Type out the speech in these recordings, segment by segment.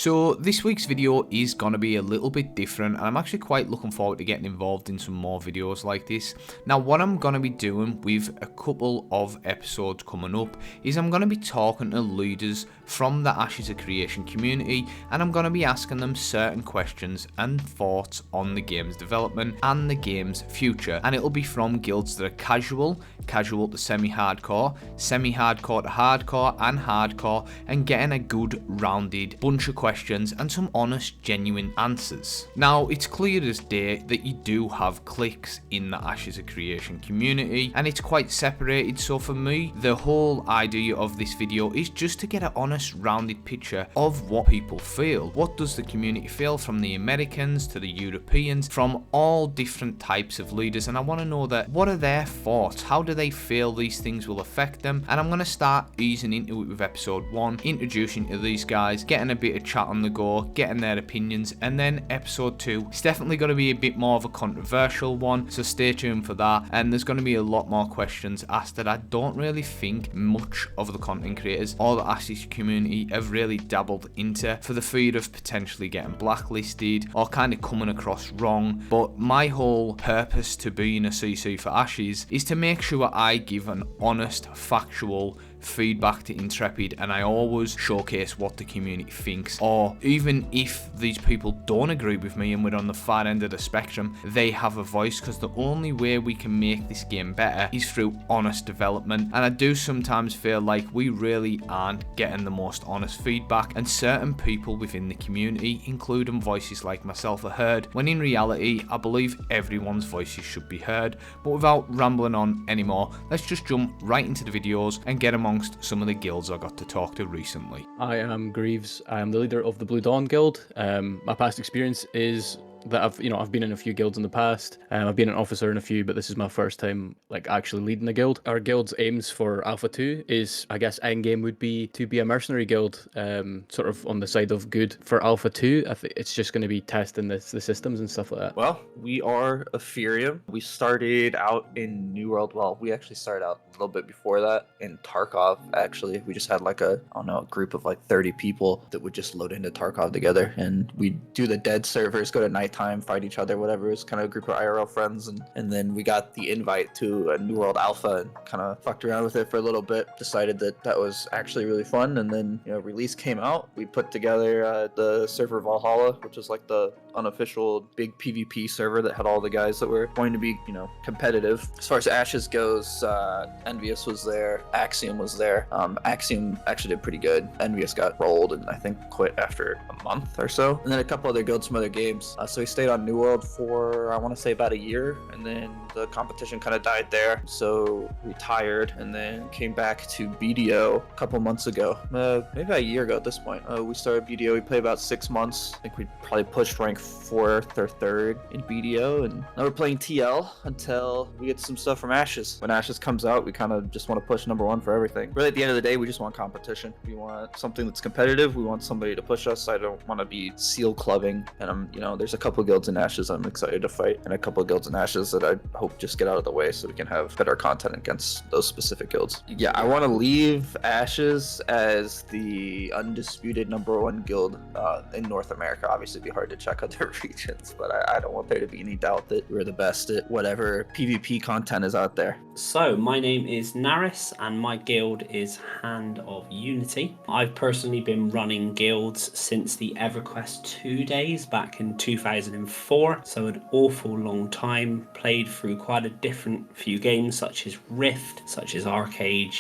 So this week's video is going to be a little bit different, and I'm actually quite looking forward to getting involved in some more videos like this. Now what I'm going to be doing with a couple of episodes coming up is I'm going to be talking to leaders from the Ashes of Creation community, and I'm going to be asking them certain questions and thoughts on the game's development and the game's future. And it'll be from guilds that are casual to semi-hardcore, semi-hardcore to hardcore, and hardcore, and getting a good rounded bunch of questions and some honest, genuine answers. Now, it's clear as day that you do have cliques in the Ashes of Creation community, and it's quite separated. So for me, the whole idea of this video is just to get an honest, rounded picture of what people feel. What does the community feel, from the Americans to the Europeans, from all different types of leaders? And I want to know that, what are their thoughts? How do they feel these things will affect them? And I'm going to start easing into it with episode 1, introducing to these guys, getting a bit of chat on the go, getting their opinions, and then episode 2 is definitely going to be a bit more of a controversial one, so stay tuned for that. And there's going to be a lot more questions asked that I don't really think much of the content creators or the Ashes community have really dabbled into, for the fear of potentially getting blacklisted or kind of coming across wrong. But my whole purpose to being a CC for Ashes is to make sure I give an honest, factual feedback to Intrepid, and I always showcase what the community thinks. Or even if these people don't agree with me and we're on the far end of the spectrum, they have a voice, because the only way we can make this game better is through honest development. And I do sometimes feel like we really aren't getting the most honest feedback, and certain people within the community, including voices like myself, are heard, when in reality I believe everyone's voices should be heard. But without rambling on anymore, let's just jump right into the videos and get amongst some of the guilds I got to talk to recently. I am Greaves. I am the leader of the Blue Dawn Guild. My past experience is that I've been in a few guilds in the past. I've been an officer in a few, but this is my first time actually leading a guild. Our guild's aims for Alpha 2 is, I guess, endgame would be to be a mercenary guild, sort of on the side of good. For Alpha 2, I think it's just going to be testing the systems and stuff like that. Well, we are Ethereum. We started out in New World. Well, we actually started out a little bit before that in Tarkov, actually. We just had a group of 30 people that would just load into Tarkov together, and we'd do the dead servers, go to nighttime, fight each other, whatever. It was kind of a group of IRL friends, and then we got the invite to a New World Alpha and kind of fucked around with it for a little bit, decided that was actually really fun, and then release came out. We put together the server Valhalla, which is the unofficial big PvP server that had all the guys that were going to be competitive. As far as Ashes goes, Envious was there, Axiom was there. Axiom actually did pretty good. Envious got rolled and I think quit after a month or so, and then a couple other guilds from other games. So we stayed on New World for, I want to say, about a year, and then the competition kind of died there, so retired, and then came back to BDO a couple months ago, maybe a year ago at this point. We started BDO. We played about 6 months. I think we probably pushed rank 4th or 3rd in BDO, and now we're playing TL until we get some stuff from Ashes. When Ashes comes out, we kind of just want to push number 1 for everything. Really, at the end of the day, we just want competition. We want something that's competitive. We want somebody to push us. I don't want to be seal clubbing, and there's a couple guilds in Ashes I'm excited to fight, and a couple of guilds in Ashes that I hope just get out of the way so we can have better content against those specific guilds. Yeah, I want to leave Ashes as the undisputed number 1 guild in North America. Obviously, it'd be hard to check other regions, but I don't want there to be any doubt that we're the best at whatever PvP content is out there. So, my name is Naris, and my guild is Hand of Unity. I've personally been running guilds since the EverQuest 2 days back in 2004, so an awful long time. Played through quite a different few games, such as Rift, such as Arcade,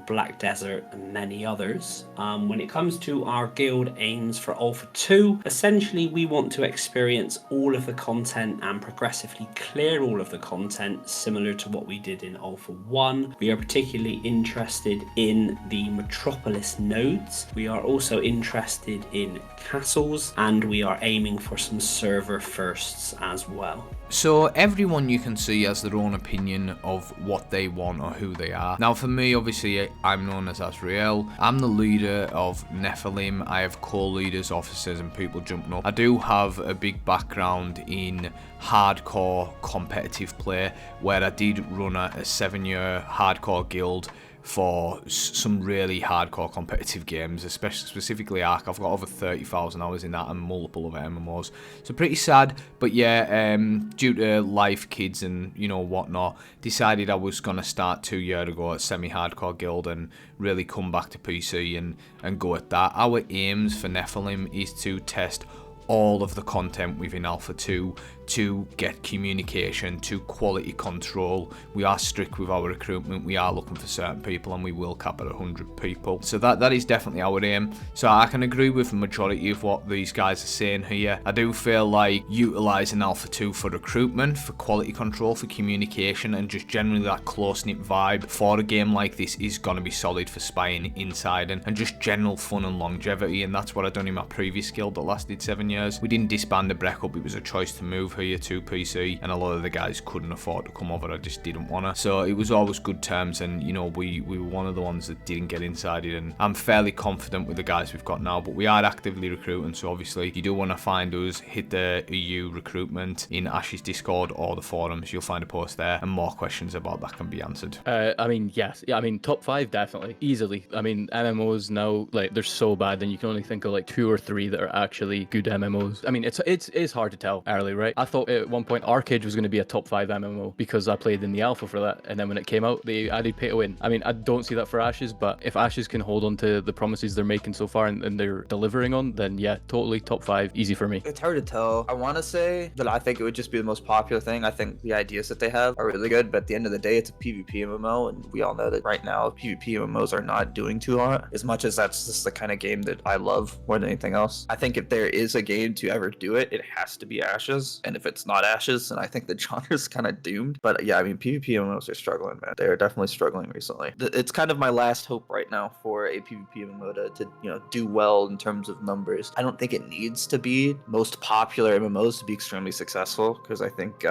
Black Desert, and many others. When it comes to our guild aims for Alpha 2, essentially we want to experience all of the content and progressively clear all of the content, similar to what we did in Alpha 1. We are particularly interested in the Metropolis nodes. We are also interested in castles, and we are aiming for some server firsts as well. So everyone, you can see, has their own opinion of what they want or who they are. Now for me, obviously, I'm known as Azrael. I'm the leader of Nephilim. I have co-leaders, officers, and people jumping up. I do have a big background in hardcore competitive play, where I did run a 7-year hardcore guild for some really hardcore competitive games, especially specifically Ark. I've got over 30,000 hours in that and multiple other MMOs. So pretty sad, but yeah, due to life, kids, and whatnot, decided I was gonna start 2 years ago at semi-hardcore guild and really come back to PC and go at that. Our aims for Nephilim is to test all of the content within Alpha 2 to get communication, to quality control. We are strict with our recruitment. We are looking for certain people, and we will cap at 100 people. So that is definitely our aim. So I can agree with the majority of what these guys are saying here. I do feel like utilising Alpha 2 for recruitment, for quality control, for communication, and just generally that close-knit vibe for a game like this is going to be solid for spying inside and just general fun and longevity. And that's what I done in my previous guild that lasted 7 years. We didn't disband the break up. It was a choice to move here to PC, and a lot of the guys couldn't afford to come over. I just didn't want to. So it was always good terms, and we were one of the ones that didn't get inside it, and I'm fairly confident with the guys we've got now. But we are actively recruiting, so obviously if you do want to find us, hit the EU recruitment in Ash's Discord or the forums. You'll find a post there, and more questions about that can be answered. I mean, yes. Yeah, I mean, top 5 definitely. Easily. I mean, MMOs now, like, they're so bad, and you can only think of like 2 or 3 that are actually good MMOs. I mean, it's hard to tell early, right? I thought at one point Arcade was going to be a top 5 MMO because I played in the alpha for that, and then when it came out, they added pay to win. I mean, I don't see that for Ashes, but if Ashes can hold on to the promises they're making so far and they're delivering on, then yeah, totally top 5, easy for me. It's hard to tell. I want to say that I think it would just be the most popular thing. I think the ideas that they have are really good, but at the end of the day, it's a PvP MMO, and we all know that right now PvP MMOs are not doing too hot, as much as that's just the kind of game that I love more than anything else. I think if there is a game to ever do it, it has to be Ashes, and if it's not Ashes, then I think the genre's kind of doomed. But yeah, I mean, PvP MMOs are struggling, man. They're definitely struggling recently. It's kind of my last hope right now for a PvP MMO to do well in terms of numbers. I don't think it needs to be most popular MMOs to be extremely successful, because I think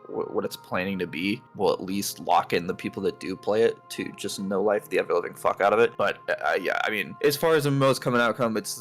what it's planning to be will at least lock in the people that do play it to just no life the ever living fuck out of it. But yeah, I mean, as far as MMOs coming out, it's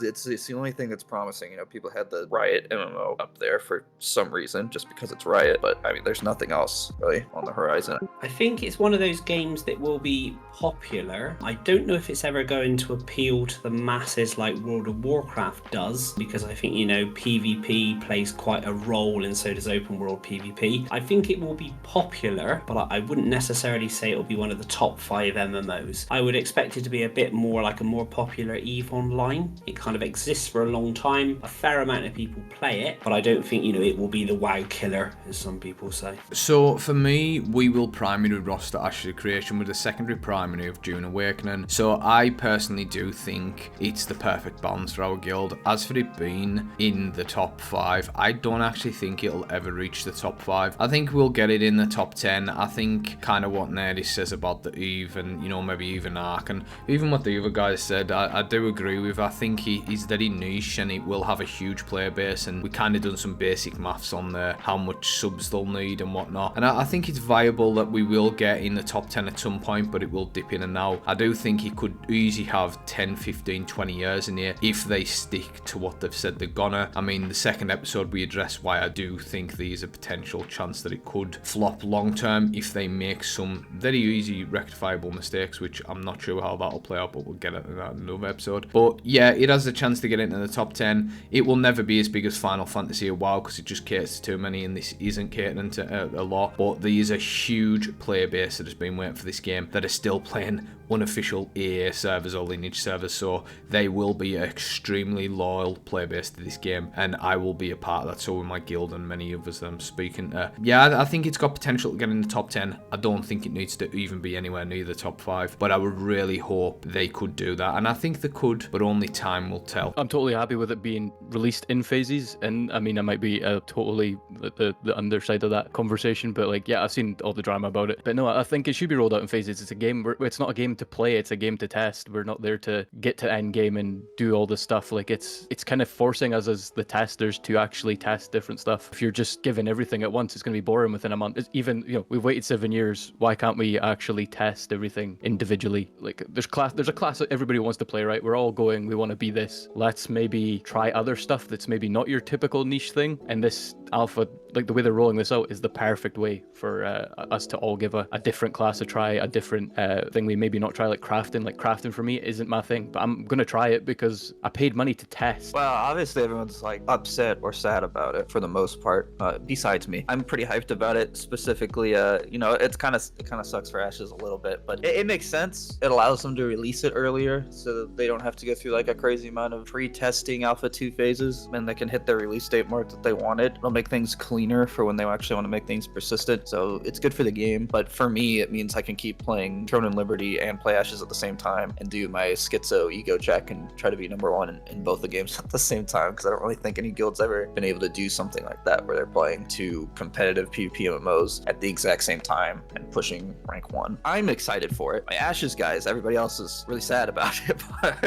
the only thing that's promising. People had the Riot MMO up there for some reason, just because it's Riot, but I mean, there's nothing else really on the horizon. I think it's one of those games that will be popular. I don't know if it's ever going to appeal to the masses like World of Warcraft does, because I think, PvP plays quite a role, and so does open world PvP. I think it will be popular, but I wouldn't necessarily say it will be one of the top 5 MMOs. I would expect it to be a bit more like a more popular EVE Online. It kind of exists for a long time. A fair amount of people play it, but I don't think, it will be the WoW killer, as some people say. So for me, we will primary roster Ashes of Creation with a secondary primary of June Awakening. So I personally do think it's the perfect balance for our guild. As for it being in the top 5, I don't actually think it'll ever reach the top 5. I think we'll get it in the top 10. I think kind of what Nerdy says about the Eve and, maybe even Ark, and even what the other guys said, I do agree with. I think he's very niche, and it will have a huge player base, and we kind of done some basic maths on there, how much subs they'll need and whatnot. And I think it's viable that we will get in the top 10 at some point, but it will dip in and out. I do think he could easily have 10, 15, 20 years in here if they stick to what they've said they're gonna. I mean, the second episode we addressed why I do think there's a potential chance that it could flop long term if they make some very easy rectifiable mistakes, which I'm not sure how that'll play out, but we'll get into that in another episode. But yeah, it has a chance to get into the top 10. It will never be as big as Final Fantasy or WoW, because it just caters to too many, and this isn't catering to a lot. But there is a huge player base that has been waiting for this game that are still playing unofficial EA servers or Lineage servers, so they will be an extremely loyal player base to this game, and I will be a part of that. So will my guild and many others that I'm speaking to. Yeah, I think it's got potential to get in the top 10. I don't think it needs to even be anywhere near the top 5, but I would really hope they could do that, and I think they could, but only time will tell. I'm totally happy with it being released in phases, and I mean, I might be totally the underside of that conversation, but like, yeah, I've seen all the drama about it, but no, I think it should be rolled out in phases. It's a game it's not a game to play, it's a game to test. We're not there to get to end game and do all this stuff. Like, it's kind of forcing us as the testers to actually test different stuff. If you're just giving everything at once, it's going to be boring within a month. It's even, we've waited 7 years. Why can't we actually test everything individually? Like, there's a class that everybody wants to play, right? We're all going, we want to be this. Let's maybe try other stuff that's maybe not your typical niche thing. And this, alpha, like the way they're rolling this out, is the perfect way for us to all give a different class a try, a different thing we maybe not try, like crafting. Like crafting for me isn't my thing, but I'm gonna try it because I paid money to test. Well, obviously everyone's like upset or sad about it for the most part. Besides me, I'm pretty hyped about it. Specifically, it kind of sucks for Ashes a little bit, but it makes sense. It allows them to release it earlier, so that they don't have to go through like a crazy amount of pre-testing Alpha 2 phases, and they can hit their release date mark that they wanted. It'll make things cleaner for when they actually want to make things persistent. So it's good for the game, but for me, it means I can keep playing Throne and Liberty and play Ashes at the same time and do my schizo ego check and try to be number one in both the games at the same time, because I don't really think any guild's ever been able to do something like that where they're playing two competitive PvP MMOs at the exact same time and pushing rank 1. I'm excited for it. My Ashes guys, everybody else is really sad about it, but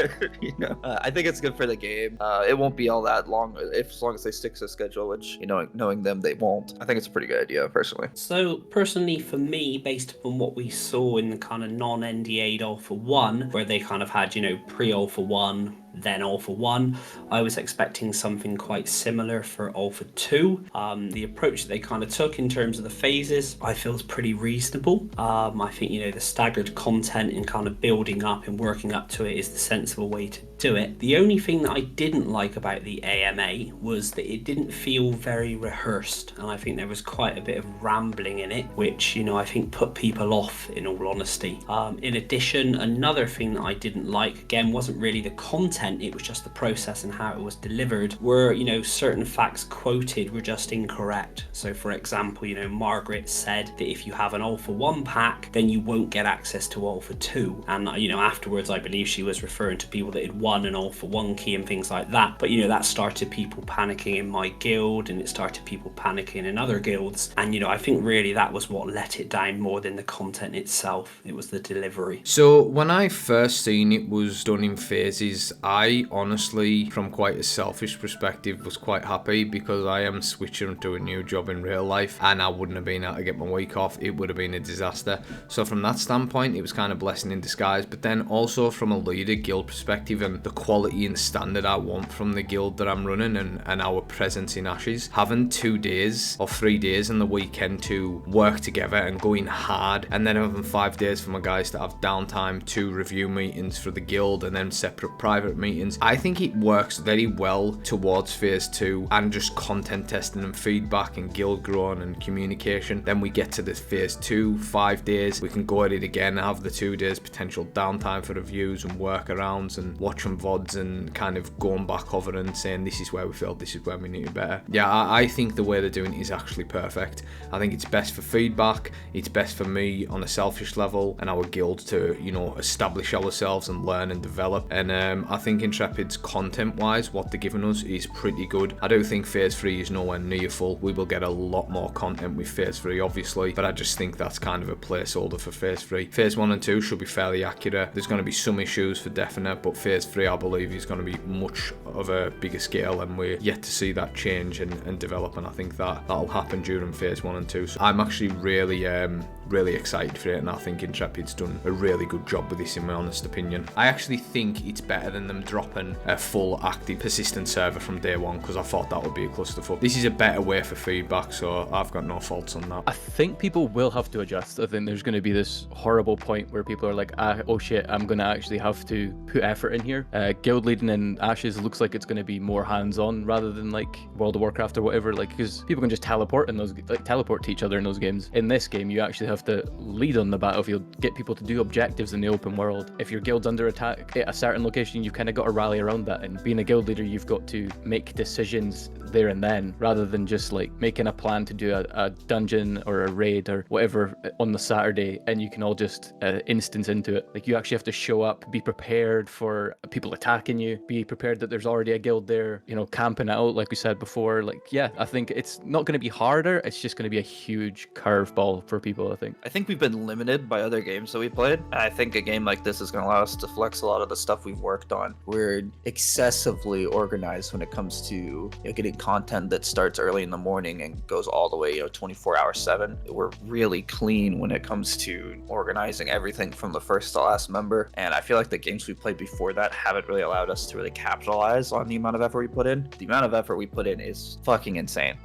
I think it's good for the game. It won't be all that long as long as they stick to the schedule, which, knowing them, they won't. I think it's a pretty good idea, personally. So personally for me, based upon what we saw in the kind of non-NDA'd Alpha 1, where they kind of had, pre-Alpha 1, then Alpha 1, I was expecting something quite similar for Alpha 2. The approach that they kind of took in terms of the phases, I feel is pretty reasonable. I think, the staggered content and kind of building up and working up to it is the sensible way to do it. The only thing that I didn't like about the AMA was that it didn't feel very rehearsed, and I think there was quite a bit of rambling in it, which, I think put people off, in all honesty. In addition, another thing that I didn't like, again, wasn't really the content, it was just the process and how it was delivered, where, certain facts quoted were just incorrect. So for example, Margaret said that if you have an Alpha 1 pack, then you won't get access to Alpha 2. And, afterwards, I believe she was referring to people that had won an Alpha 1 key and things like that. But, that started people panicking in my guild, and it started people panicking in other guilds. And, I think really that was what let it down more than the content itself. It was the delivery. So when I first seen it was done in phases, I honestly, from quite a selfish perspective, was quite happy, because I am switching to a new job in real life and I wouldn't have been able to get my week off. It would have been a disaster. So from that standpoint, it was kind of blessing in disguise. But then also from a leader guild perspective and the quality and standard I want from the guild that I'm running and our presence in Ashes, having 2 days or 3 days in the weekend to work together and going hard, and then having 5 days for my guys to have downtime to review meetings for the guild and then separate private meetings, I think it works very well towards phase 2 and just content testing and feedback and guild growing and communication. Then we get to the phase 2, 5 days, we can go at it again, have the 2 days potential downtime for reviews and workarounds and watching VODs and kind of going back over and saying this is where we failed, this is where we need to be better. Yeah, I think the way they're doing it is actually perfect. I think it's best for feedback, it's best for me on a selfish level and our guild to, establish ourselves and learn and develop. And I think Intrepid's content wise, what they're giving us is pretty good. I do think phase 3 is nowhere near full. We will get a lot more content with phase 3 obviously, but I just think that's kind of a placeholder for phase 3. Phase 1 and 2 should be fairly accurate. There's going to be some issues for definite, but phase 3 I believe is going to be much of a bigger scale, and we're yet to see that change and develop, and I think that'll happen during phase 1 and 2. So I'm actually really excited for it, and I think Intrepid's done a really good job with this, in my honest opinion. I actually think it's better than them dropping a full active persistent server from day one, because I thought that would be a clusterfuck. This is a better way for feedback, so I've got no faults on that. I think people will have to adjust. I think there's going to be this horrible point where people are like, oh shit, I'm going to actually have to put effort in here. Guild leading in Ashes looks like it's going to be more hands-on rather than like World of Warcraft or whatever, like, because people can just teleport in those, like teleport to each other in those games. In this game, you actually have to lead on the battlefield, get people to do objectives in the open world. If your guild's under attack at a certain location, you've kind of got to rally around that, and being a guild leader, you've got to make decisions there and then, rather than just like making a plan to do a dungeon or a raid or whatever on the Saturday and you can all just instance into it. Like, you actually have to show up, be prepared for people attacking you, be prepared that there's already a guild there, camping it out like we said before. Like, yeah, I think it's not going to be harder, it's just going to be a huge curveball for people. I think we've been limited by other games that we played, and I think a game like this is going to allow us to flex a lot of the stuff we've worked on on. We're excessively organized when it comes to getting content that starts early in the morning and goes all the way 24/7. We're really clean when it comes to organizing everything from the first to last member, and I feel like the games we played before that haven't really allowed us to really capitalize on the amount of effort we put in. The amount of effort we put in is fucking insane.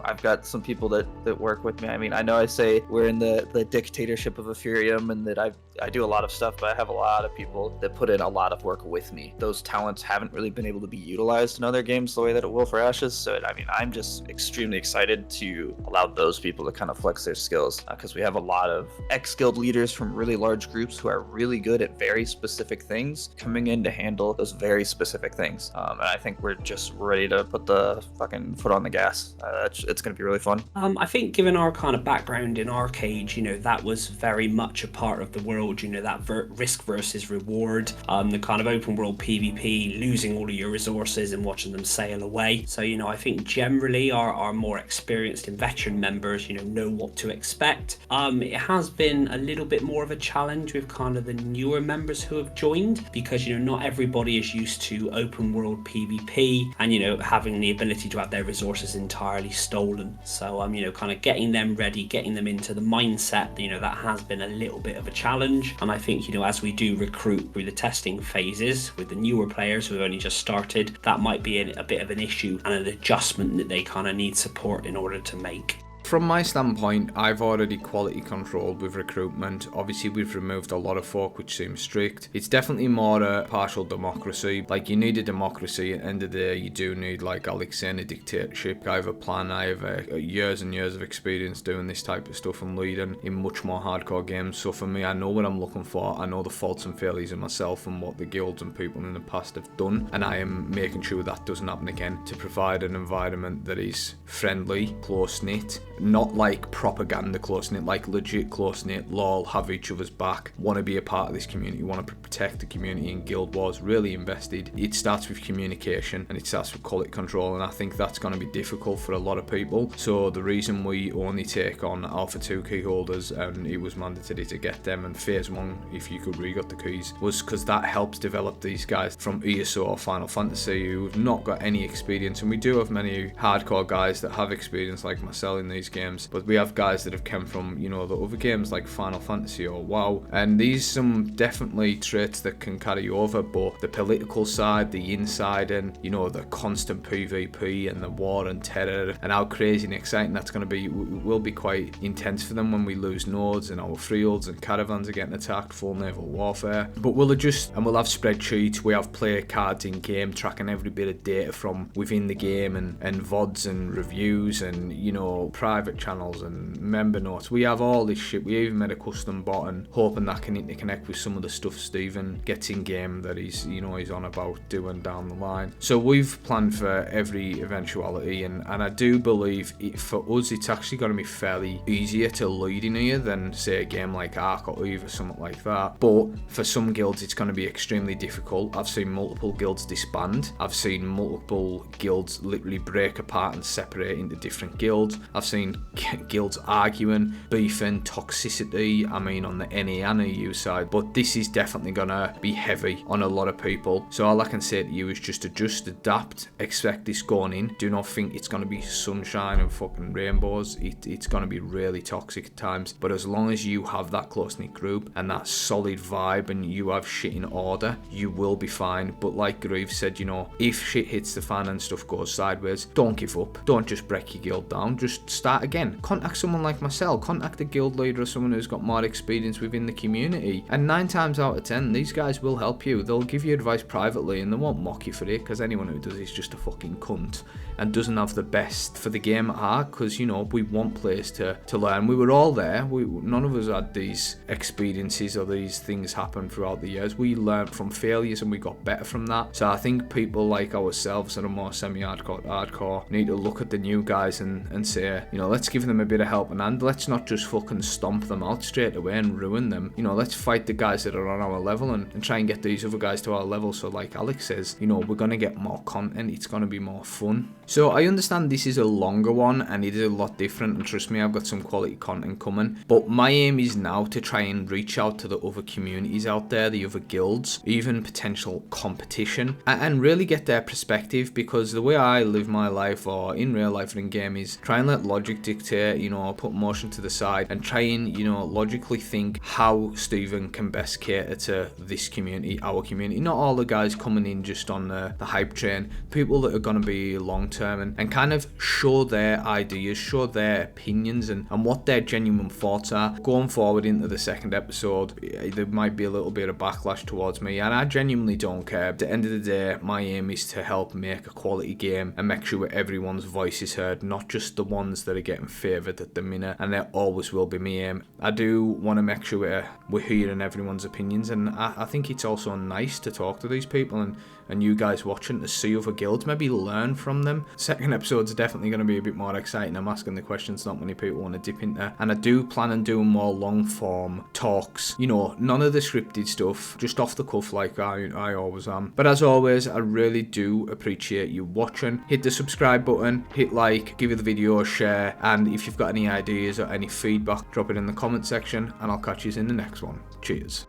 I've got some people that work with me. I mean, I know I say we're in the dictatorship of Ethereum and that I do a lot of stuff, but I have a lot of people that put in a lot of work with me. Those talents haven't really been able to be utilized in other games the way that it will for Ashes. So I mean, I'm just extremely excited to allow those people to kind of flex their skills, because we have a lot of ex-guild leaders from really large groups who are really good at very specific things coming in to handle those very specific things. And I think we're just ready to put the fucking foot on the gas. It's going to be really fun. I think given our kind of background in Arcade, that was very much a part of the world, that risk versus reward, the kind of open world PvP, losing all of your resources and watching them sail away. So, I think generally our more experienced and veteran members, know what to expect. It has been a little bit more of a challenge with kind of the newer members who have joined, because, not everybody is used to open world PvP and, having the ability to have their resources entirely stolen. So, kind of getting them ready, getting them into the mindset, that has been a little bit of a challenge. And I think, as we do recruit through the testing phases with the newer players who have only just started, that might be a bit of an issue and an adjustment that they kind of need support in order to make. From my standpoint, I've already quality controlled with recruitment. Obviously, we've removed a lot of folk, which seems strict. It's definitely more a partial democracy. Like, you need a democracy. At the end of the day, you do need, like Alex saying, a dictatorship. I have a plan. I have years and years of experience doing this type of stuff and leading in much more hardcore games. So for me, I know what I'm looking for. I know the faults and failures in myself and what the guilds and people in the past have done. And I am making sure that doesn't happen again, to provide an environment that is friendly, close-knit, not like propaganda close-knit, like legit close-knit, lol, have each other's back, want to be a part of this community, want to protect the community in Guild Wars, really invested. It starts with communication and it starts with quality control, and I think that's going to be difficult for a lot of people. So the reason we only take on Alpha 2 key holders, and it was mandatory to get them, and Phase 1, if you could re-got the keys, was because that helps develop these guys from ESO or Final Fantasy who've not got any experience. And we do have many hardcore guys that have experience like myself in these games, but we have guys that have come from the other games like Final Fantasy or WoW, and these some definitely traits that can carry over. But the political side, the inside, and the constant PvP and the war and terror, and how crazy and exciting that's going to be, will be quite intense for them when we lose nodes and our freeholds and caravans are getting attacked, full naval warfare. But we'll adjust, and we'll have spreadsheets, we have player cards in game tracking every bit of data from within the game, and VODs and reviews and private channels and member notes. We have all this shit. We even made a custom button hoping that can interconnect with some of the stuff Stephen gets in game that he's on about doing down the line. So we've planned for every eventuality, and I do believe for us it's actually going to be fairly easier to lead in here than say a game like Ark or Eve or something like that. But for some guilds it's going to be extremely difficult. I've seen multiple guilds disband. I've seen multiple guilds literally break apart and separate into different guilds. I've seen guilds arguing, beefing, toxicity, I mean on the NA and EU side, but this is definitely gonna be heavy on a lot of people. So all I can say to you is just adjust, adapt, expect this going in. Do not think it's gonna be sunshine and fucking rainbows. It's gonna be really toxic at times, but as long as you have that close-knit group and that solid vibe and you have shit in order, you will be fine. But like Groove said, if shit hits the fan and stuff goes sideways, don't give up. Don't just break your guild down, just start again. Contact someone like myself, contact a guild leader or someone who's got more experience within the community, and 9 times out of 10 these guys will help you. They'll give you advice privately and they won't mock you for it, because anyone who does is just a fucking cunt and doesn't have the best for the game at heart, because we want players to learn. We were all there. None of us had these experiences or these things happen throughout the years. We learned from failures and we got better from that. So I think people like ourselves that are more semi-hardcore need to look at the new guys and say, let's give them a bit of help and let's not just fucking stomp them out straight away and ruin them. Let's fight the guys that are on our level. level and try and get these other guys to our level. So like Alex says, you know, we're going to get more content, it's going to be more fun. So I understand this is a longer one and it is a lot different, and trust me, I've got some quality content coming, but my aim is now to try and reach out to the other communities out there, the other guilds, even potential competition, and really get their perspective, because the way I live my life, or in real life or in game, is try and let logic dictate, you know, put emotion to the side and try and, you know, logically think how Stephen can best cater to this community, our community, not all the guys coming in just on the hype train, people that are going to be long term, and kind of show their ideas, show their opinions and what their genuine thoughts are. Going forward into the second episode, there might be a little bit of backlash towards me, and I genuinely don't care. At the end of the day, my aim is to help make a quality game and make sure everyone's voice is heard, not just the ones that are getting favoured at the minute, and that always will be my aim. I do want to make sure we're hearing everyone's opinions, and I think it's also nice to talk to these people and you guys watching, to see other guilds, maybe learn from them. Second episode's definitely going to be a bit more exciting. I'm asking the questions not many people want to dip into, and I do plan on doing more long form talks, you know, none of the scripted stuff, just off the cuff like I always am. But as always, I really do appreciate you watching. Hit the subscribe button, hit like, give the video a share, and if you've got any ideas or any feedback, drop it in the comment section, and I'll catch you in the next one. Cheers.